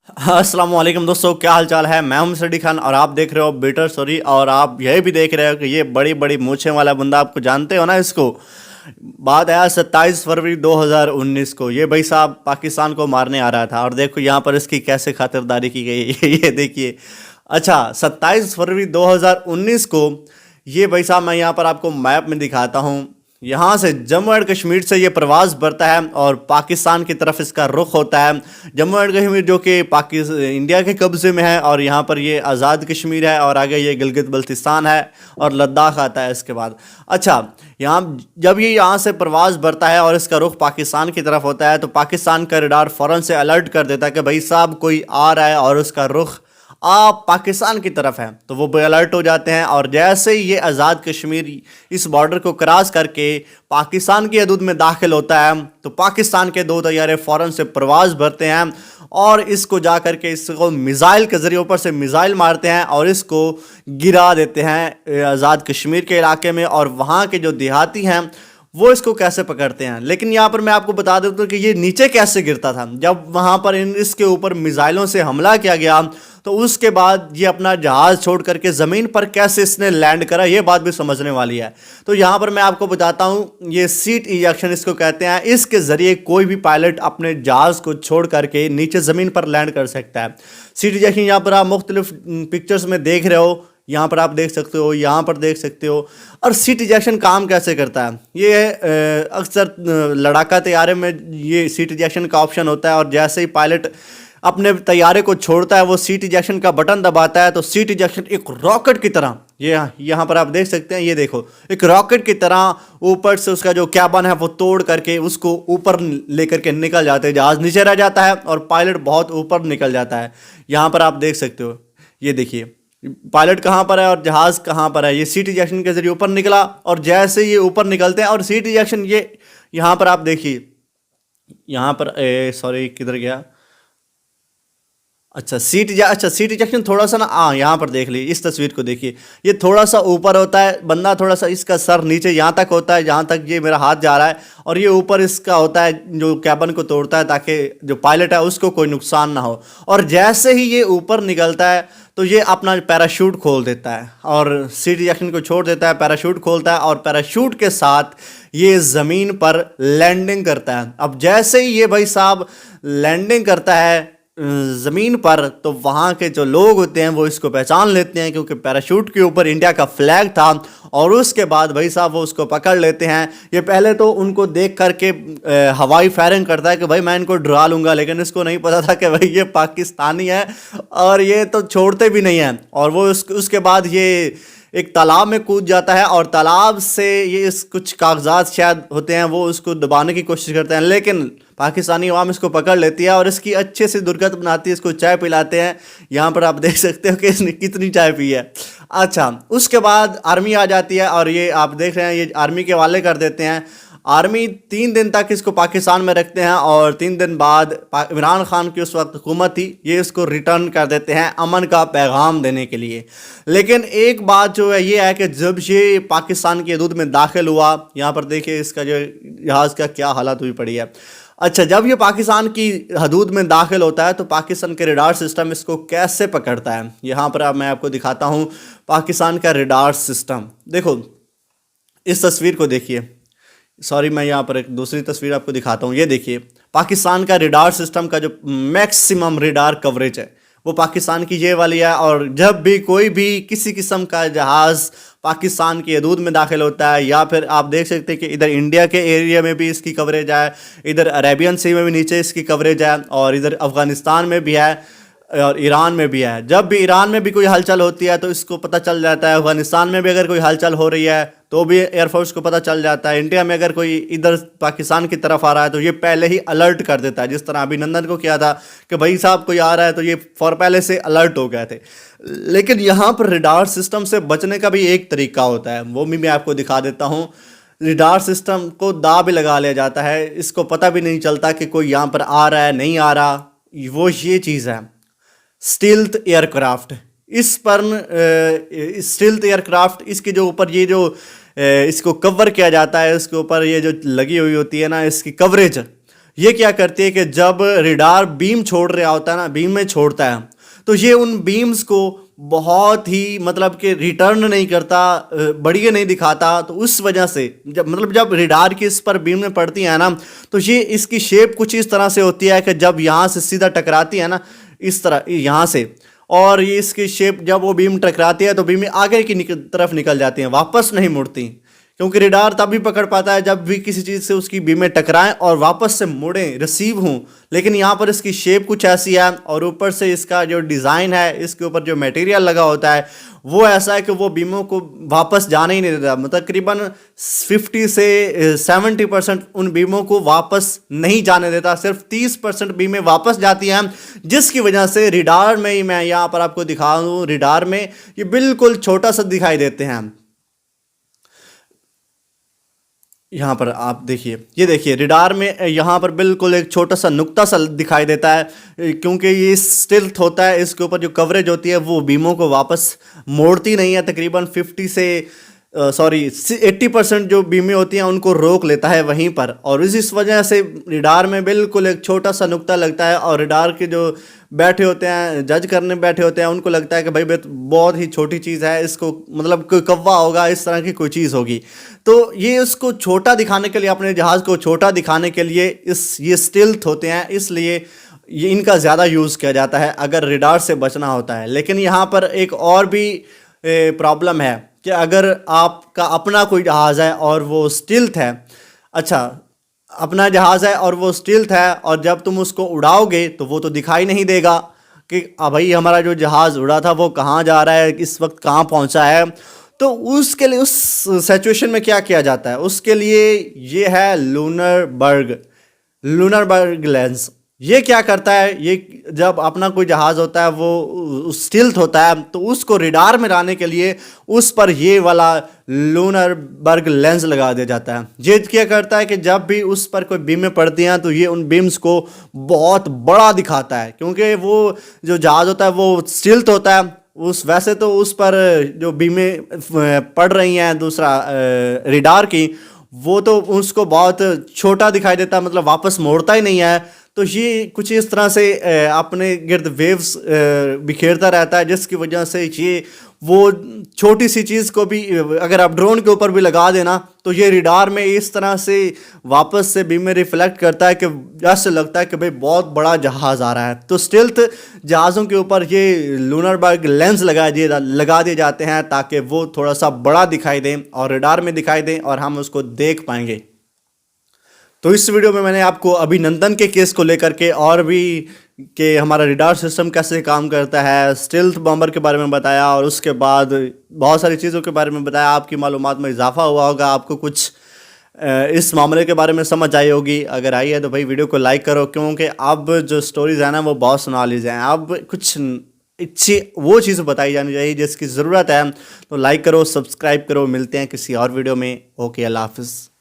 अस्सलाम वालेकुम दोस्तों, क्या हाल चाल है। मैं हूं सडी खान और आप देख रहे हो बेटर स्टोरी। और आप यह भी देख रहे हो कि ये बड़ी बड़ी मूछें वाला बंदा, आपको जानते हो ना इसको। बात आया 27 फरवरी 2019 को। ये भाई साहब पाकिस्तान को मारने आ रहा था और देखो यहाँ पर इसकी कैसे खातिरदारी की गई है। ये देखिए। अच्छा, 27 फरवरी 2019 को ये भाई साहब, मैं यहाँ पर आपको मैप में दिखाता हूँ। यहाँ से जम्मू एंड कश्मीर से ये प्रवास बढ़ता है और पाकिस्तान की तरफ इसका रुख होता है। जम्मू एंड कश्मीर जो कि पाकिस्तान इंडिया के कब्जे में है, और यहाँ पर ये आज़ाद कश्मीर है, और आगे ये गिलगित बल्तिस्तान है और लद्दाख आता है इसके बाद। अच्छा, यहाँ जब ये यहाँ से प्रवास बढ़ता है और इसका रुख पाकिस्तान की तरफ होता है, तो पाकिस्तान का रडार फ़ौरन से अलर्ट कर देता है कि भाई साहब कोई आ रहा है और उसका रुख आप पाकिस्तान की तरफ है। तो वो अलर्ट हो जाते हैं और जैसे ही ये आज़ाद कश्मीर इस बॉर्डर को क्रॉस करके पाकिस्तान की हदूद में दाखिल होता है, तो पाकिस्तान के दो तैयारे फ़ौरन से प्रवास भरते हैं और इसको जा करके इसको मिज़ाइल के ज़रिए ऊपर से मिज़ाइल मारते हैं और इसको गिरा देते हैं आज़ाद कश्मीर के इलाके में। और वहाँ के जो देहाती हैं वो इसको कैसे पकड़ते हैं। लेकिन यहाँ पर मैं आपको बता देता हूँ कि ये नीचे कैसे गिरता था। जब वहाँ पर इसके ऊपर मिसाइलों से हमला किया गया, तो उसके बाद ये अपना जहाज़ छोड़ करके ज़मीन पर कैसे इसने लैंड करा, ये बात भी समझने वाली है। तो यहाँ पर मैं आपको बताता हूँ, ये सीट इजेक्शन इसको कहते हैं। इसके ज़रिए कोई भी पायलट अपने जहाज़ को छोड़ करके नीचे ज़मीन पर लैंड कर सकता है। सीट इजेक्शन यहाँ पर आप मुख्तलिफ पिक्चर्स में देख रहे हो, यहाँ पर आप देख सकते हो, यहाँ पर देख सकते हो। और सीट इजेक्शन काम कैसे करता है, ये अक्सर लड़ाका तैयारे में ये सीट इजेक्शन का ऑप्शन होता है। और जैसे ही पायलट अपने तैयारे को छोड़ता है, वो सीट इजेक्शन का बटन दबाता है, तो सीट इजेक्शन एक रॉकेट की तरह, ये यहाँ पर आप देख सकते हैं, ये देखो, एक रॉकेट की तरह ऊपर से उसका जो कैबन है वो तोड़ करके उसको ऊपर लेकर के निकल जाते हैं। जहाज़ नीचे रह जाता है और पायलट बहुत ऊपर निकल जाता है। यहाँ पर आप देख सकते हो, ये देखिए पायलट कहाँ पर है और जहाज़ कहाँ पर है। ये सीट इजेक्शन के जरिए ऊपर निकला और जैसे ये ऊपर निकलते हैं और सीट इजेक्शन, ये यहाँ पर आप देखिए, यहाँ पर सॉरी किधर गया। अच्छा सीट इजेक्शन थोड़ा सा ना, यहाँ पर देख लीजिए, इस तस्वीर को देखिए, ये थोड़ा सा ऊपर होता है बंदा, थोड़ा सा इसका सर नीचे यहाँ तक होता है जहाँ तक ये मेरा हाथ जा रहा है, और ये ऊपर इसका होता है जो कैबन को तोड़ता है ताकि जो पायलट है उसको कोई नुकसान ना हो। और जैसे ही ये ऊपर निकलता है तो ये अपना पैराशूट खोल देता है और सीट इजेक्शन को छोड़ देता है, पैराशूट खोलता है और पैराशूट के साथ ये ज़मीन पर लैंडिंग करता है। अब जैसे ही ये भाई साहब लैंडिंग करता है ज़मीन पर, तो वहाँ के जो लोग होते हैं वो इसको पहचान लेते हैं, क्योंकि पैराशूट के ऊपर इंडिया का फ्लैग था। और उसके बाद भाई साहब वो उसको पकड़ लेते हैं। ये पहले तो उनको देख करके हवाई फायरिंग करता है कि भाई मैं इनको डरा लूँगा, लेकिन इसको नहीं पता था कि भाई ये पाकिस्तानी है और ये तो छोड़ते भी नहीं हैं। और वो उसके बाद ये एक तालाब में कूद जाता है और तालाब से ये कुछ कागजात शायद होते हैं वो उसको दबाने की कोशिश करते हैं, लेकिन पाकिस्तानी अवाम इसको पकड़ लेती है और इसकी अच्छे से दुर्गत बनाती है, इसको चाय पिलाते हैं। यहाँ पर आप देख सकते हो कि इसने कितनी चाय पी है। अच्छा, उसके बाद आर्मी आ जाती है और ये आप देख रहे हैं, ये आर्मी के हवाले कर देते हैं। आर्मी 3 दिन तक इसको पाकिस्तान में रखते हैं और 3 दिन बाद इमरान खान की उस वक्त हुकूमत थी, ये इसको रिटर्न कर देते हैं अमन का पैगाम देने के लिए। लेकिन एक बात जो है ये है कि जब ये पाकिस्तान की हदूद में दाखिल हुआ, यहाँ पर देखिए इसका जो जहाज़ का क्या हालत हुई पड़ी है। अच्छा, जब ये पाकिस्तान की हदूद में दाखिल होता है तो पाकिस्तान के रडार सिस्टम इसको कैसे पकड़ता है, यहाँ पर अब मैं आपको दिखाता हूँ पाकिस्तान का रडार सिस्टम। देखो इस तस्वीर को देखिए, सॉरी मैं यहाँ पर एक दूसरी तस्वीर आपको दिखाता हूँ। ये देखिए पाकिस्तान का रडार सिस्टम का जो मैक्सिमम रडार कवरेज है वो पाकिस्तान की ये वाली है। और जब भी कोई भी किसी किस्म का जहाज़ पाकिस्तान की हदूद में दाखिल होता है, या फिर आप देख सकते हैं कि इधर इंडिया के एरिया में भी इसकी कवरेज है, इधर अरेबियन सी में भी नीचे इसकी कवरेज है, और इधर अफ़गानिस्तान में भी है और ईरान में भी है। जब भी ईरान में भी कोई हलचल होती है तो इसको पता चल जाता है। अफगानिस्तान में भी अगर कोई हलचल हो रही है तो भी एयरफोर्स को पता चल जाता है। इंडिया में अगर कोई इधर पाकिस्तान की तरफ आ रहा है तो ये पहले ही अलर्ट कर देता है, जिस तरह अभिनंदन को किया था कि भाई साहब कोई आ रहा है, तो ये पहले से अलर्ट हो गए थे। लेकिन यहाँ पर रडार सिस्टम से बचने का भी एक तरीका होता है, वो भी मैं आपको दिखा देता हूँ। रडार सिस्टम को दाव भी लगा लिया जाता है, इसको पता भी नहीं चलता कि कोई यहाँ पर आ रहा है नहीं आ रहा। वो ये चीज़ है स्टील्थ एयरक्राफ्ट। इस पर स्टील्थ एयरक्राफ्ट, इसके जो ऊपर ये जो इसको कवर किया जाता है, इसके ऊपर ये जो लगी हुई होती है ना इसकी कवरेज, ये क्या करती है कि जब रेडार बीम छोड़ रहा होता है ना, बीम में छोड़ता है, तो ये उन बीम्स को बहुत ही मतलब कि रिटर्न नहीं करता, बढ़िया नहीं दिखाता। तो उस वजह से जब रेडार की इस पर बीम में पड़ती है ना, तो ये इसकी शेप कुछ इस तरह से होती है कि जब यहाँ से सीधा टकराती है ना, इस तरह यहाँ से, और ये इसकी शेप जब वो बीम टकराती है तो बीम आगे की तरफ निकल जाती हैं, वापस नहीं मुड़ती। क्योंकि रेडार तभी पकड़ पाता है जब भी किसी चीज़ से उसकी बीमें टकराएं और वापस से मुड़ें, रिसीव हों। लेकिन यहाँ पर इसकी शेप कुछ ऐसी है, और ऊपर से इसका जो डिज़ाइन है, इसके ऊपर जो मटेरियल लगा होता है वो ऐसा है कि वो बीमों को वापस जाने ही नहीं देता। मतलब तकरीबन 50 से 70% उन बीमों को वापस नहीं जाने देता, सिर्फ 30% बीमें वापस जाती हैं। जिसकी वजह से रेडार में ही, मैं यहाँ पर आपको दिखा दूँ, रेडार में ये बिल्कुल छोटा सा दिखाई देते हैं। यहाँ पर आप देखिए, ये देखिए रेडार में यहाँ पर बिल्कुल एक छोटा सा नुक्ता सा दिखाई देता है, क्योंकि ये स्टिल्थ होता है, इसके ऊपर जो कवरेज होती है वो बीमों को वापस मोड़ती नहीं है। तकरीबन 50 से 80% जो बीमें होती हैं उनको रोक लेता है वहीं पर, और इस वजह से रेडार में बिल्कुल एक छोटा सा नुक्ता लगता है। और रेडार के जो बैठे होते हैं, जज करने बैठे होते हैं, उनको लगता है कि भाई बहुत ही छोटी चीज़ है, इसको मतलब कोई कौवा होगा, इस तरह की कोई चीज़ होगी। तो ये उसको छोटा दिखाने के लिए, अपने जहाज़ को छोटा दिखाने के लिए ये स्टिल्थ होते हैं, इसलिए ये इनका ज़्यादा यूज़ किया जाता है अगर रेडार से बचना होता है। लेकिन यहाँ पर एक और भी प्रॉब्लम है कि अगर आपका अपना कोई जहाज़ है और वो स्टिल्थ है, अच्छा अपना जहाज़ है और वो स्टिल्थ है, और जब तुम उसको उड़ाओगे तो वो तो दिखाई नहीं देगा कि भाई हमारा जो जहाज़ उड़ा था वो कहाँ जा रहा है, इस वक्त कहाँ पहुँचा है। तो उसके लिए, उस सिचुएशन में क्या किया जाता है, उसके लिए ये है लूनर बर्ग लेंस। ये क्या करता है, ये जब अपना कोई जहाज़ होता है वो स्टिल्थ होता है, तो उसको रेडार में लाने के लिए उस पर ये वाला लूनर बर्ग लेंस लगा दिया जाता है। ये क्या करता है कि जब भी उस पर कोई बीमें पड़ती हैं तो ये उन बीम्स को बहुत बड़ा दिखाता है, क्योंकि वो जो जहाज़ होता है वो स्टिल्थ होता है। वैसे तो उस पर जो बीमें पड़ रही हैं दूसरा रेडार की, वो तो उसको बहुत छोटा दिखाई देता है, मतलब वापस मोड़ता ही नहीं है। तो ये कुछ इस तरह से अपने गिर्द वेव्स बिखेरता रहता है, जिसकी वजह से ये वो छोटी सी चीज़ को भी अगर आप ड्रोन के ऊपर भी लगा देना तो ये रेडार में इस तरह से वापस से बीम में रिफ्लेक्ट करता है कि जैसे लगता है कि भाई बहुत बड़ा जहाज़ आ रहा है। तो स्टिल्थ जहाज़ों के ऊपर ये लूनर बर्ग लेंस लगा दिए जाते हैं ताकि वो थोड़ा सा बड़ा दिखाई दें और रेडार में दिखाई दें और हम उसको देख पाएंगे। तो इस वीडियो में मैंने आपको अभिनंदन के केस को लेकर के और भी कि हमारा रेडार सिस्टम कैसे काम करता है, स्टिल्थ बॉम्बर के बारे में बताया, और उसके बाद बहुत सारी चीज़ों के बारे में बताया। आपकी मालूमात में इजाफा हुआ होगा, आपको कुछ इस मामले के बारे में समझ आई होगी। अगर आई है तो भाई वीडियो को लाइक करो, क्योंकि अब जो स्टोरीज़ है ना वो बहुत सुना लीजिए हैं। अब कुछ अच्छी वो चीज़ बताई जानी चाहिए जिसकी ज़रूरत है। तो लाइक करो, सब्सक्राइब करो, मिलते हैं किसी और वीडियो में। ओके, अल्लाह हाफिज़।